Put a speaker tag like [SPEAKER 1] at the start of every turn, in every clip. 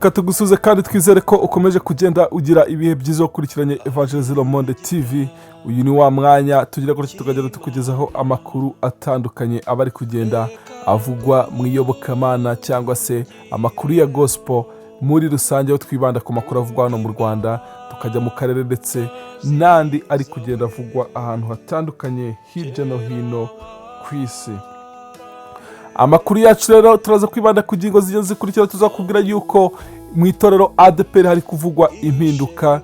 [SPEAKER 1] katugusuze kandi twizere ko ukomeje kugenda ugira ibihe byiza ukurikiranye Evangelize Monde TV. Uyu ni wa mwanya tugira ko tukagenda tukugezaho amakuru atandukanye abari kugenda avugwa mu iyobokamana cyangwa se amakuru ya gospel muri rusange, aho twibanda ku makuru avugwa hano mu Rwanda, tukajya mu karere ndetse n'andi ari kugenda avugwa ahantu hatandukanye hirya no hino ku isi. Amakuru yacu rero turaza kwibanda ku ngingo zigiye zikurikira. Tuzakubwira yuko mu itorero ADEPR hari kuvugwa impinduka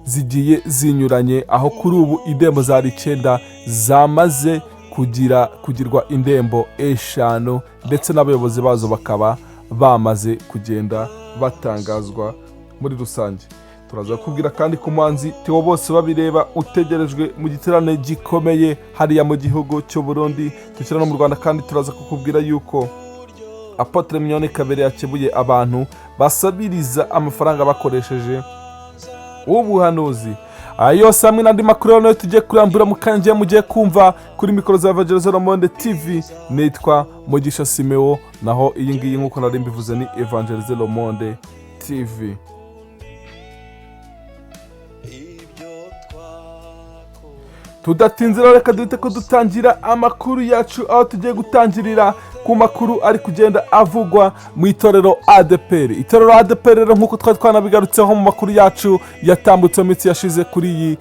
[SPEAKER 1] zigiye zinyuranye, aho kuri ubu indembo zari 9 zamaze kugirwa indembo 5 ndetse n'abayobozi bazo bakaba bamaze kugenda batangazwa muri rusange. Turaza kubwira kandi ku muhanzi Theo bose babireba utegerejwe mu giterane gikomeye hariya mu gihugu cyo Burundi tukira no mu Rwanda, kandi turaza kukubwira yuko Apotre Mignone Kabere yakebuye abantu basabiriza amafaranga bakoresheje ubuhanuzi. Ayo samwe n'andi makuru nayo tugiye kurambura mu kanje mugiye kumva kuri mikoro za Evangelize Monde TV. Nitwa Mugisha Simeo, naho iyi ngiyi nkuko nari mbivuze ni Evangelize Monde TV. Tudatinze reka duhite ko dutangira amakuru yacu, aho tugiye gutangirira ku makuru ari kugenda avugwa mu itorero ADEPR. Itorero ADEPR rero nkuko twanabigarutseho mu makuru yacu yatambutse mu minsi yashize kuri iyi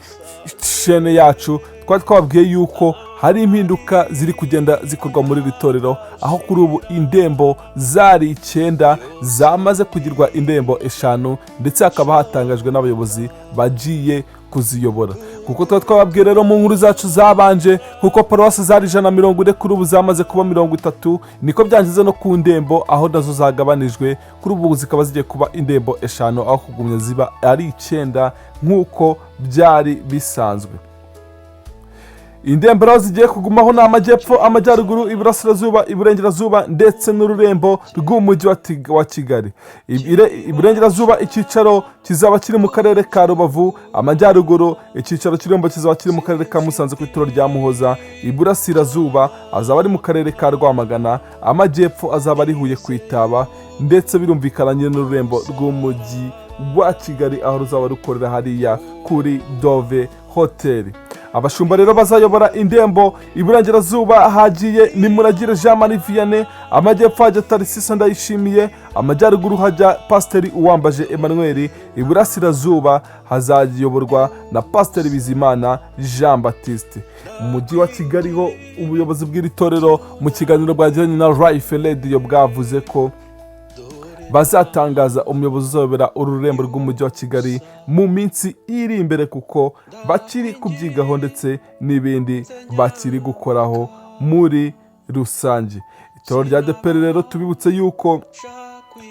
[SPEAKER 1] chaîne yacu, twababwiye yuko hari impinduka ziri kugenda zikorwa muri iri torero, aho kuri ubu indembo zari 9 zamaze kugirwa indembo 5 ndetse hakaba hatangajwe n'abayobozi bagiye kuziyobora. Kuko twababwiye rero mu nkuru zacu zabanje kuko paruwasi zari 140 kuri ubu zamaze kuba 30, niko byangize no ku ndembo aho nazo zagabanijwe kuri ubu zikaba zigiye kuba indembo 5 aho kugumya ziba ari 9 nkuko byari bisanzwe. Indembo rero zigiye kugumaho na amajyepfo, amajyaruguru, iburasirazuba, iburengerazuba ndetse n'ururembo rw'umujyi wa Kigali. Iburengerazuba icyicaro kizaba kiri mu karere ka Rubavu, amajyaruguru icyicaro cy'ururembo kizaba kiri mu karere ka Musanze ku ituro rya Muhoza, iburasirazuba azaba ari mu karere ka Rwamagana, amajyepfo azaba ari Huye kwitaba ndetse birumvikananye n'ururembo rw'umujyi wa Kigali aho ruzaba rukorera hariya kuri Dove Hotel. Abashumba rero bazayobora indembo iburengerazuba hagiye ni Muragire Jean Marie Vianney, amajyepfo hajya Tarisisa Ndayishimiye, amajyaruguru hajya Pasiteri Uwambaje Emmanuel, iburasirazuba hazayoborwa na Pasiteri Bizimana Jean Baptiste. Mu mujyi wa Kigali ho ubuyobozi bw'iri torero mu kiganiro bwagiranye na Life Radio bwavuze ko bazatangaza umuyobozi uzobera ururembo rw'umujyi wa Kigali mu minsi iri imbere, kuko bakiri kubyigaho ndetse n'ibindi bakiri gukoraho muri rusange. Itorero rya ADEPR rero tubibutse yuko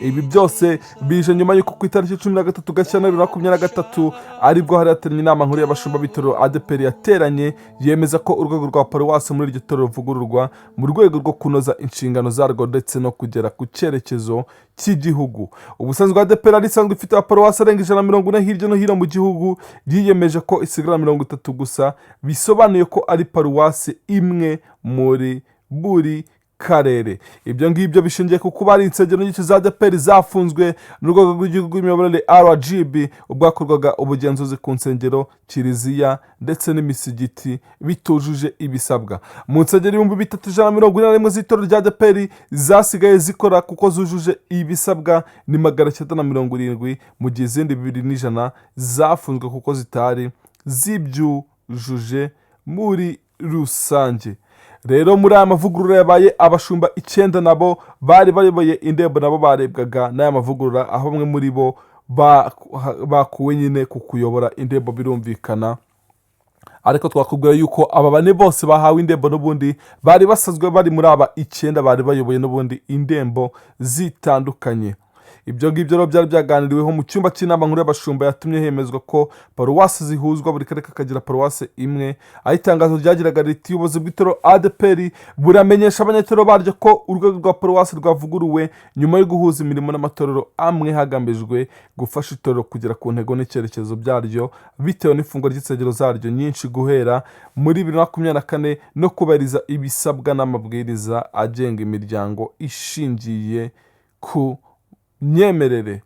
[SPEAKER 1] ibi byose bije nyuma yuko ku itariki 13 Gashyantare 2023 aribwo hari hateranye inama nkuru y'abashumba b'itorero ADEPR yateranye yemeza ko urwego rwa paruwasi muri iryo torero ruvugururwa mu rwego rwo kunoza inshingano zarwo ndetse no kugera ku cyerekezo cy'igihugu. Ubusanzwe ADEPR ari isanzwe ifite aparuwasi arenga 140 hirya no hino mu gihugu, yiyemeje ko isigara 30 gusa, bisobanuye ko ari paruwasi imwe muri buri karere. Ibyo ngibyo bishingiye ku kuba ari insengero nyinshi za ADEPR zafunzwe n'urwego rw'igihugu rw'imiyoborere RGB ubwakorwaga ubugenzuzi ku nsengero, kiliziya ndetse n'imisigiti bitujuje ibisabwa. Mu nsengero 3341 z'itorero rya ADEPR zasigaye zikora kuko zujuje ibisabwa ni 970, mu gihe izindi 2100 zafunzwe kuko zitari zibyujuje muri rusange. Rero muri aya mavugurura yabaye abashumba 9 nabo bari bayoboye indembo nabo barebwaga n'aya mavugurura, aho bamwe muri bo bakuwe nyine ku kuyobora indembo birumvikana. Ariko twakubwira yuko aba bane bose bahawe indembo n'ubundi bari basanzwe bari muri aba 9 bari bayoboye n'ubundi indembo zitandukanye. Ibyo ngibyo rero byari byaganiriweho mu cyumba cy'inama nkuru y'abashumba yatumye hemezwa ko paruwasi zihuzwa, buri karere kakagira paruwasi imwe. Aho itangazo ryagiraga riti ubuyobozi bw'itorero ADEPR buramenyesha abanyatorero baryo ko urwego rwa paruwasi rwavuguruwe nyuma yo guhuza imirimo n'amatorero amwe hagamijwe gufasha itorero kugera ku ntego n'icyerekezo byaryo bitewe n'ifungwa ry'insengero zaryo nyinshi guhera muri 2024 no kubahiriza ibisabwa n'amabwiriza agenga imiryango ishingiye ku myemerere.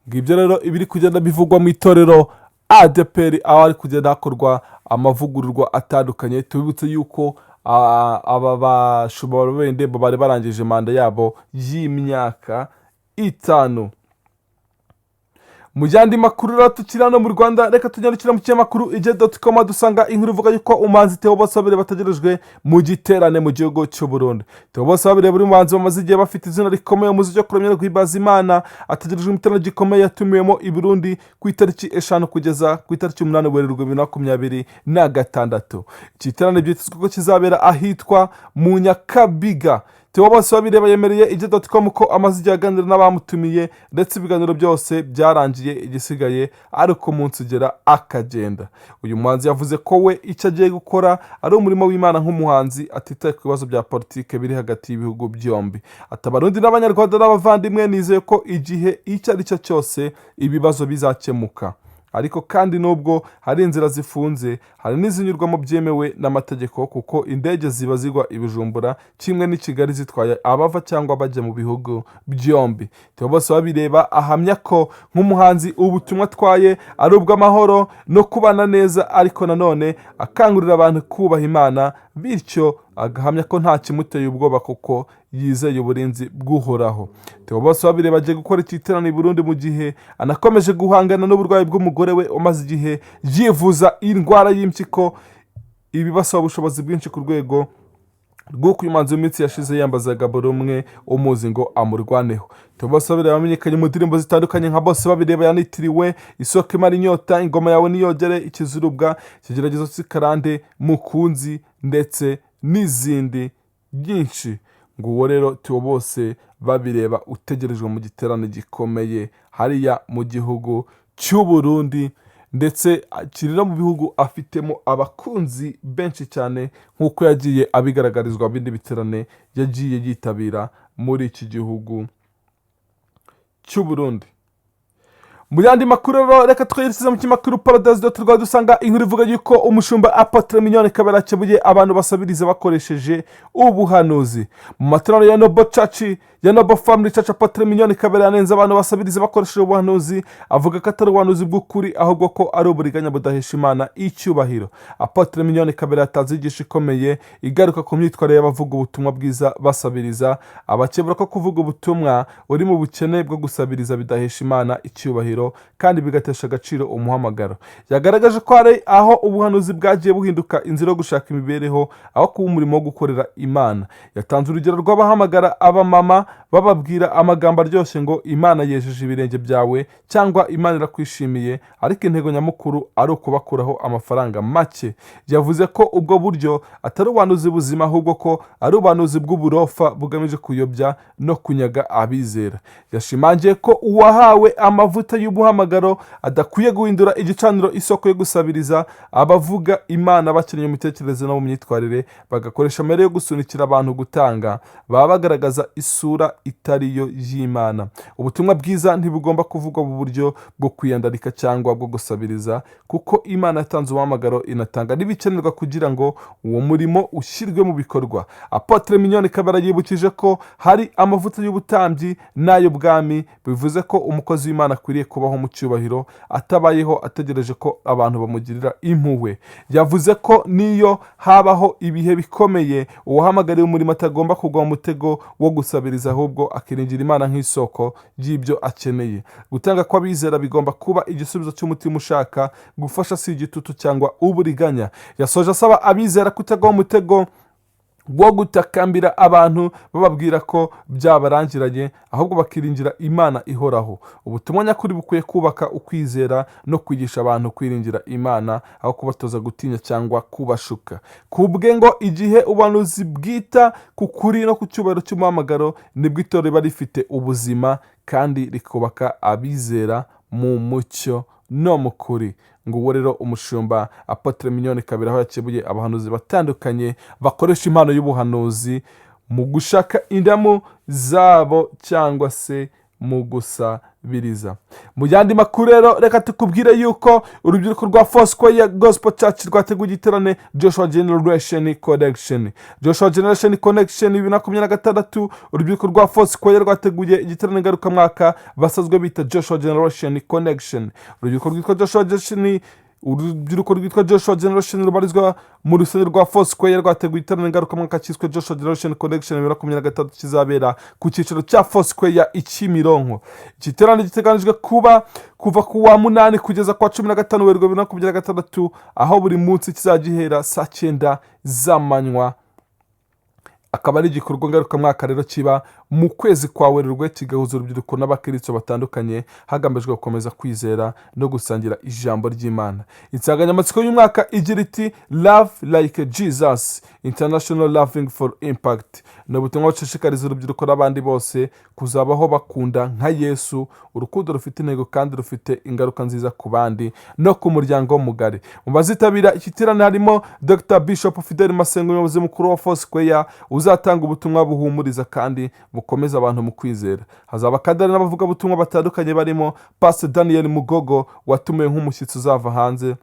[SPEAKER 1] ngibyo rero ibiri kugenda bivugwa mu itorero ADEPR, aho ari kugenda hakorwa amavugururwa atandukanye. Tubibutse yuko aba bashobora bende bari barangije manda yabo y'imyaka 5. Mu yandi makuru rero tukiri hano mu Rwanda, reka tunyarukira mu kinyamakuru agezweho dusanga inkuru ivuga yuko umuhanzi Theo Bosebabire bategerejwe mu giterane mu gihugu cy'u Burundi. Theo Bosebabire buri muhanzi bamaze igihe bafite izina rikomeye mu muziki wo kuramya no guhimbaza Imana, ategerejwe mu giterane gikomeye yatumiwemo i Burundi ku itariki 5 kugeza ku itariki 8 Werurwe 2026. Iki giterane byitezwe ko kizabera ahitwa mu Nyakabiga. Theo Bosebabire yemereye agezweho ko amaze igihe aganira n'abamutumiye, ndetse ibiganiro byose byarangiye, igisigaye ari uko umunsi ugera akagenda. Uyu muhanzi yavuze ko we icyo agiye gukora ari umurimo w'Imana nk'umuhanzi, atitaye ku bibazo bya politike biri hagati y'ibihugu byombi. Ati Abarundi n'Abanyarwanda n'abavandimwe, nizeye ko igihe icyo ari cyo cyose ibibazo bizakemuka, ariko kandi nubwo hari inzira zifunze, hari n'izinyurwamo byemewe n'amategeko, kuko indege ziba zigwa i Bujumbura kimwe n'i Kigali zitwaye abava cyangwa bajya mu bihugu byombi. Theo Bosebabire ahamya ko nk'umuhanzi ubutumwa atwaye ari ubw'amahoro no kubana neza, ariko nanone akangurira abantu kubaha Imana, bityo agahamya ko nta kimuteye ubwoba kuko yizeye uburinzi bw'Uhoraho. Theo Bosebabire bagiye gukora igiterane i Burundi mu gihe anakomeje guhangana n'uburwayi bw'umugore we umaze igihe yivuza indwara y'impyiko, ibi basaba ubushobozi bwinshi ku rwego rw'uko uyu muhanzi w'iminsi yashize yambazaga buri umwe umuzi ngo amurwaneho. Theo Bosebabire yamenyekanye mu ndirimbo zitandukanye nka Bosebabire yanitiriwe, Isoko imara inyota, Ingoma yawe niyogere, Ikizurubwa, Ikigeragezo cy'ikarande, Mukunzi, ndetse n'izindi nyinshi. Nguwo rero Theo Bosebabire utegerejwe mu giterane gikomeye hariya mu gihugu cy'u Burundi, ndetse kiri no mu bihugu afitemo abakunzi benshi cyane, nk'uko yagiye abigaragarizwa bindi biterane yagiye yitabira muri iki gihugu cy'u Burundi. Mu yandi makuru rero, reka twirisize mu kinyamakuru Paradise dusanga inkuru ivuga yuko umushumba Apotre Mignone Kabera akebuye abantu basabiriza bakoresheje ubuhanuzi. Mu materaniro ya Noble Church ya Noble Family Church, Apotre Mignone Kabera yanenze abantu basabiriza bakoresheje ubuhanuzi, avuga ko atari ubuhanuzi bw'ukuri, ahubwo ko ari uburiganya budahesha Imana icyubahiro. Apotre Mignone Kabera yatanze inyigisho ikomeye igaruka ku myitwarire y'abavuga ubutumwa bwiza basabiriza, abakebura ko kuvuga ubutumwa uri mu bukene bwo gusabiriza bidahesha Imana icyubahiro kandi bigatesha agaciro umuhamagaro. Yagaragaje ko hari aho ubuhanuzi bwagiye buhinduka inzira yo gushaka imibereho aho kuba umurimo wo gukorera Imana. Yatanze urugero rw'abahamagara abamama bababwira amagambo aryoshye ngo Imana yejeje ibirenge byawe cyangwa Imana irakwishimiye, ariko intego nyamukuru ari ukubakuraho amafaranga make. Yavuze ko ubwo buryo atari ubuhanuzi buzima, ahubwo ko ari ubuhanuzi bw'uburofa bugamije kuyobya no kunyaga abizera. Yashimangiye ko uwahawe amavuta y'ubuhamagaro adakwiye guhindura igicaniro isoko yo gusabiriza. Abavuga Imana bakeneye imitekerereze no mu myitwarire bagakoresha amayeri yo gusunikira abantu gutanga, baba bagaragaza isura itariyo y'Imana. Ubutumwa bwiza ntibugomba kuvugwa mu buryo bwo kwiyandarika cyangwa bwo gusabiriza, kuko Imana yatanze ubuhamagaro, inatanga n'ibikenerwa kugira ngo uwo murimo ushyirwe mu bikorwa. Apotre Mignone Kabera yibukije ko hari amavuta y'ubutambyi n'ay'ubwami, bivuze ko umukozi w'Imana akwiriye kubaho mu cyubahiro, atabayeho ategereje ko abantu bamugirira impuhwe. Yavuze ko niyo habaho ibihe bikomeye, uwahamagariye umurimo atagomba kugwa mu mutego wo gusabiriza, ahubwo akiringira Imana nk'isoko y'ibyo akeneye. Gutanga kw'abizera bigomba kuba igisubizo cy'umutima ushaka gufasha, si igitutu cyangwa uburiganya. Yasoje asaba abizera kutagwa mu mutego wo gutakambira abantu bababwira ko byabarangiranye, ahubwo bakiringira Imana ihoraho. Ubutumwa nyakuri bukwiye kubaka ukwizera no kwigisha abantu kwiringira Imana, aho kubatoza gutinya cyangwa kubashuka. Kubwe ngo igihe ubuhanuzi bwita ku kuri no ku cyubahiro cy'umuhamagaro, nibwo itorero riba rifite ubuzima kandi rikubaka abizera mu mucyo no mu kuri. Nguwo rero umushumba Apotre Mignone Kabera aho yakebuye abahanuzi batandukanye bakoresha impano y'ubuhanuzi mu gushaka indamu zabo cyangwa se mu gusabiriza. Mu yandi makuru rero reka tukubwire yuko urubyiruko rwa Foursquare Gospel Church rwateguye igiterane Joshua Generation Connection. Joshua Generation Connection 2026, urubyiruko rwa Foursquare rwateguye igiterane ngarukamwaka basazwe bita Joshua Generation Connection. Urubyiruko rwitwa Joshua Generation rubarizwa mu rusengero rwa Foursquare rwateguye igiterane ngarukamwaka cyiswe Joshua Generation Connection 2026 kizabera ku cyiciro cya Foursquare i Kimironko. Igiterane giteganijwe kuva ku wa 8 kugeza kwa 15 Werurwe 2026, aho buri munsi kizagihera saa 9 z'amanywa. Akaba ari igikorwa ngarukamwaka rero kiba mu kwezi kwa Werurwe, kigahuza urubyiruko n'abakristo batandukanye hagamijwe gukomeza kwizera no gusangira ijambo ry'Imana. Insanganyamatsiko y'umwaka igira iti Love like Jesus, International Loving for Impact. No butumwa bushishikariza urubyiruko n'abandi bose kuzabaho bakunda nka Yesu, urukundo rufite intego kandi rufite ingaruka nziza ku bandi no ku muryango mugari. Mu bazitabira igiterane harimo Dr. Bishop Fidel Masengo, umuyobozi mukuru wa Foursquare, uzatanga ubutumwa buhumuriza kandi bukomeza abantu mu kwizera. Hazaba kandi n'abavuga ubutumwa batandukanye barimo Pastor Daniel Mugogo watumiwe nk'umushyitsi uzava hanze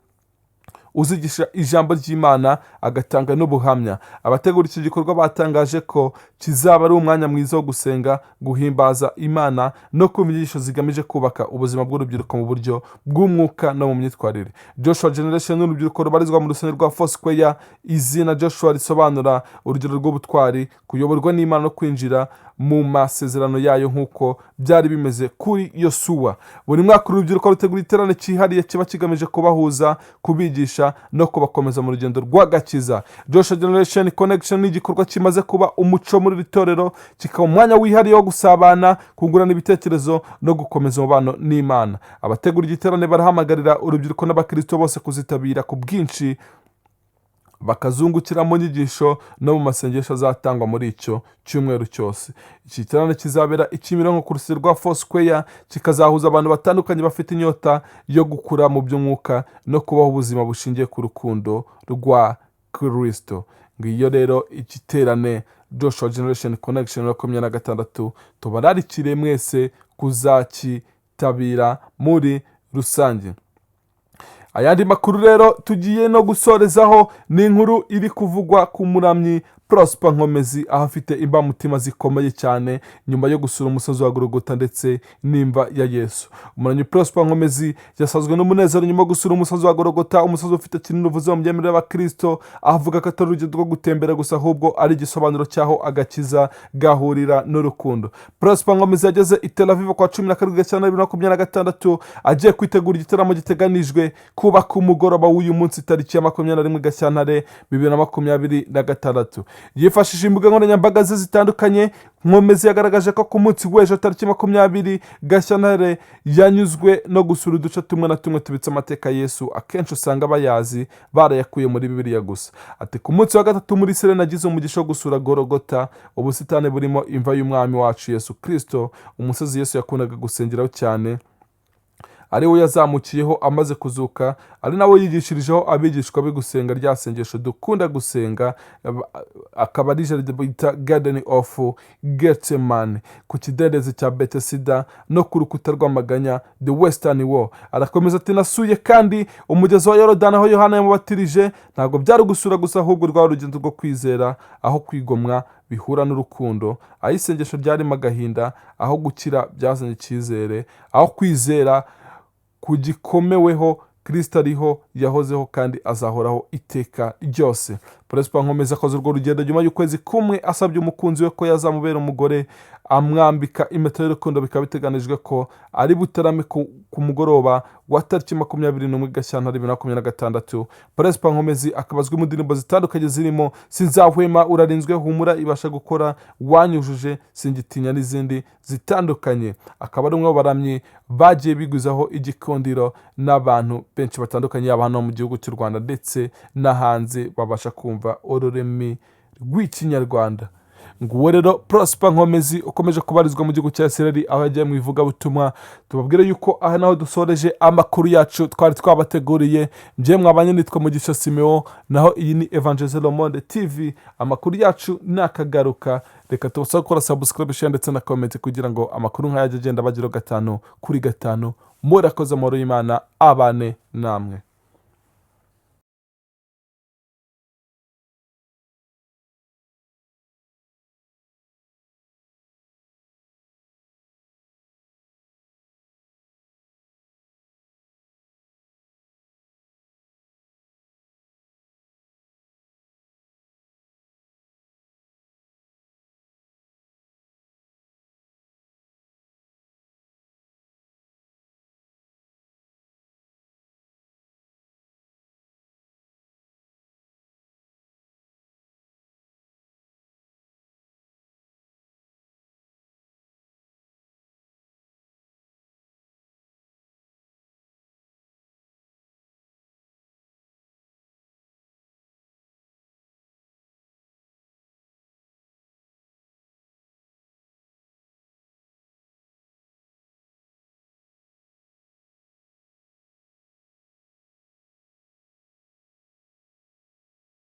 [SPEAKER 1] uzigisha ijambo ry'Imana agatanga n'ubuhamya. Abategura iki gikorwa batangaje ko kizaba ari umwanya mwiza wo gusenga, guhimbaza Imana no kumva inyigisho zigamije kubaka ubuzima bw'urubyiruko mu buryo bw'umwuka no mu myitwarire. Joshua Generation n'urubyiruko rubarizwa mu rusengero rwa Foursquare. Izina Joshua risobanura urugero rw'ubutwari, kuyoborwa n'Imana no kwinjira mu masezerano yayo nk'uko byari bimeze kuri Yosuwa. Buri mwaka urubyiruko rutegura igiterane cyihariye kiba kigamije kubahuza, kubigisha no kubakomeza mu rugendo rw'agakiza. Joshua Generation Connection ni igikorwa kimaze kuba umuco muri iri torero, kikaba umwanya wihariye wo gusabana, kungurana ibitekerezo no gukomeza umubano n'Imana. Abategura igiterane barahamagarira urubyiruko n'abakristo bose kuzitabira ku bwinshi, bakazungukira mu nyigisho no mu masengesho azatangwa muri icyo cyumweru cyose. Iki giterane kizabera i Kimironko ku rusengero rwa Foursquare, kikazahuza abantu batandukanye bafite inyota yo gukura mu by'umwuka no kubaho ubuzima bushingiye ku rukundo rwa Kristo. Ngiyo rero igiterane Joshua Generation Connection 2026, tubararikire mwese kuzakitabira muri rusange. Ayandi makuru rero tugiye no gusorezaho ni inkuru iri kuvugwa ku muramyi Prosper Nkomezi, aho afite imbamutima zikomeye cyane nyuma yo gusura umusozi wa Golgotha ndetse n'imva ya Yesu. Umuramyi Prosper Nkomezi yasazwe n'umunezero nyuma yo gusura umusozi wa Golgotha, umusozi ufite kinini uvuze mu myemerere y'Abakristo, avuga ko atari urugendo rwo gutembera gusa ahubwo ari igisobanuro cyaho agakiza gahurira n'urukundo. Prosper Nkomezi yageze i Tel Aviv kwa 17 Gashyantare 2026, agiye kwitegura igitaramo giteganijwe kuba ku mugoroba w'uyu munsi tariki ya 21 Gashyantare 2026. Yifashishije imbuga nkoranyambaga ze zitandukanye, Nkomezi yagaragaje ko ku munsi w'ejo tariki 20 Gashyantare yanyuzwe no gusura uduce tumwe na tumwe tubitse amateka Yesu, akenshi usanga bayazi barayakuye muri Bibiliya gusa. Ati ku munsi wa gatatu muri Sere nagize umugisha wo gusura Golgotha, ubusitani burimo imva y'umwami wacu Yesu Kristo, umusozi Yesu yakundaga gusengeraho cyane, ari we yazamukiyeho amaze kuzuka, ari nawe yigishirijeho abigishwa be gusenga rya sengesho dukunda gusenga, akaba ari jaride bita Garden of Gethsemane, ku kidendezi cya Bethesda no ku rukuta rw'amaganya the Western Wall. Arakomeza ati nasuye kandi umugezi wa Yorodani aho Yohana yamubatirije. Ntabwo byari gusura gusa ahubwo rwa urugendo rwo kwizera, aho kwigomwa bihura n'urukundo, aho isengesho ryarimo agahinda, aho gukira byazanye icyizere, aho kwizera kugikomeweho Kristo ariho, yahozeho kandi azahoraho iteka ryose. Prosper Nkomezi akoze urwo rugendo nyuma y'ukwezi kumwe asabye umukunzi we ko yazamubera umugore, amwambika impeta y'urukundo. Bikaba biteganijwe ko ari butarame ku mugoroba wa tariki 21 Gashyantare 2026. Prosper Nkomezi akabazwa mu ndirimbo zitandukanye zirimo Sinzahwema, Urarinzwe, Humura, Ibasha Gukora, Wanyujuje, Singitinya n'izindi zitandukanye. Akaba ari umwe mu baramyi bagiye biguzaho igikundiro n'abantu benshi batandukanye, abantu mu gihugu cy'u Rwanda ndetse na hanze babasha kumva ururimi rw'Ikinyarwanda. nguwo rero Prosper Nkomezi ukomeje kubarizwa mu gihugu cya Isiraheli aho yagiye mu ivugabutumwa. Tubabwire yuko aha naho dusoreje amakuru yacu twari twabateguriye. Njye mwabanye nitwa Mugisha Simeo, naho iyi ni Evangelizo Monde TV. Amakuru yacu nakagaruka, reka tubasaba gukora subscribe, share ndetse na comment kugira ngo amakuru nk'aya agenda bagiro 5 kuri 5. Murakoze, amahoro y'Imana abane namwe.